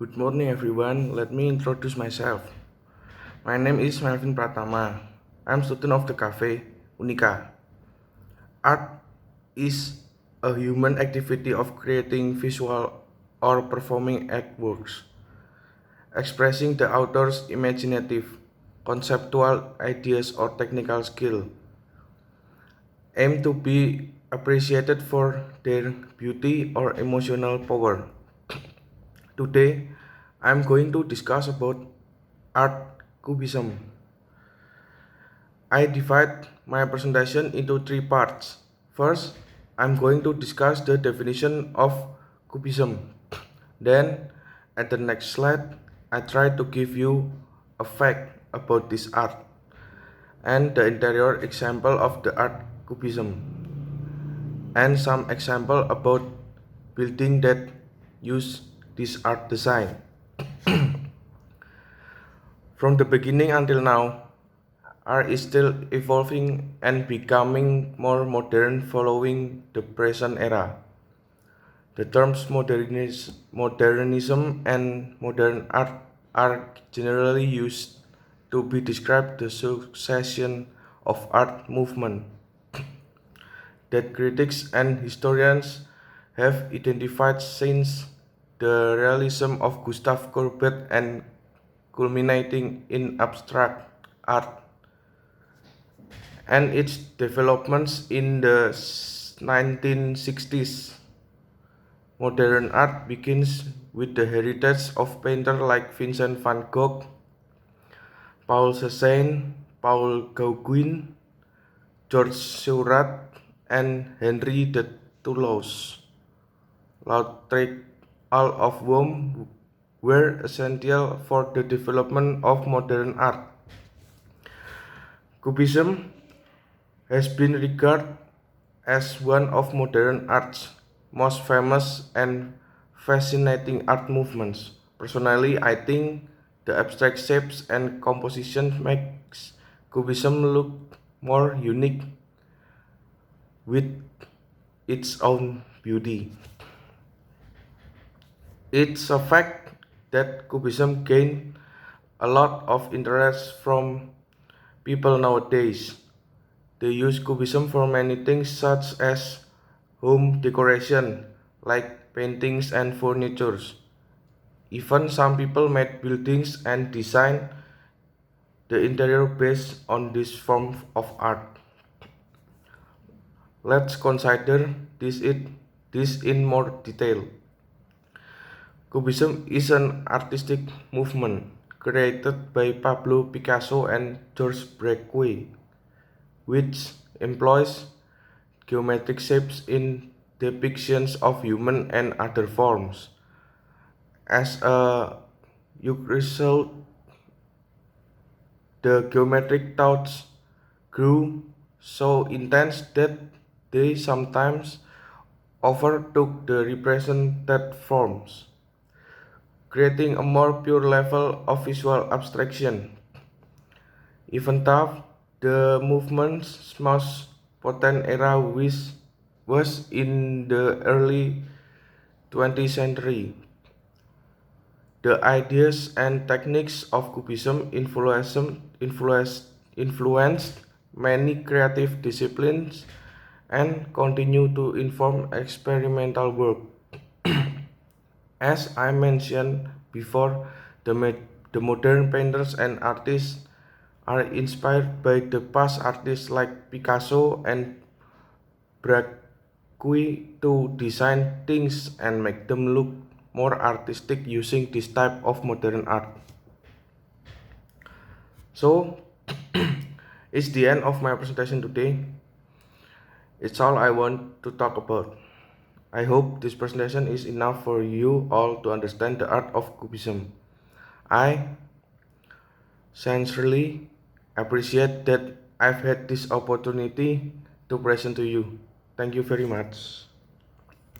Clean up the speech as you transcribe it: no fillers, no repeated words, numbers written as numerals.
Good morning, everyone. Let me introduce myself. My name is Melvin Pratama. I'm student of the cafe Unika. Art is a human activity of creating visual or performing artworks, expressing the author's imaginative, conceptual ideas or technical skill, aim to be appreciated for their beauty or emotional power. Today, I'm going to discuss about art cubism. I divide my presentation into three parts. First, I'm going to discuss the definition of cubism. Then, at the next slide, I try to give you a fact about this art and the interior example of the art cubism and some example about building that use this art design. From the beginning until now, art is still evolving and becoming more modern following the present era. The terms modernism and modern art are generally used to be described the succession of art movement that critics and historians have identified since the realism of Gustav Courbet and culminating in abstract art and its developments in the 1960s. Modern art begins with the heritage of painters like Vincent van Gogh, Paul Cézanne, Paul Gauguin, Georges Seurat, and Henri de Toulouse-Lautrec, all of whom were essential for the development of modern art. Cubism has been regarded as one of modern art's most famous and fascinating art movements. Personally, I think the abstract shapes and composition makes Cubism look more unique with its own beauty. It's a fact that Cubism gained a lot of interest from people nowadays. They use Cubism for many things such as home decoration, like paintings and furniture. Even some people made buildings and design the interior based on this form of art. Let's consider this in more detail. Cubism is an artistic movement created by Pablo Picasso and Georges Braque, which employs geometric shapes in depictions of human and other forms. As a result, the geometric thoughts grew so intense that they sometimes overtook the represented forms, creating a more pure level of visual abstraction. Even though the movement's most potent era was in the early 20th century. The ideas and techniques of Cubism influenced many creative disciplines and continue to inform experimental work. As I mentioned before, the modern painters and artists are inspired by the past artists like Picasso and Braque to design things and make them look more artistic using this type of modern art. So, it's the end of my presentation today. It's all I want to talk about. I hope this presentation is enough for you all to understand the art of Cubism. I sincerely appreciate that I've had this opportunity to present to you. Thank you very much.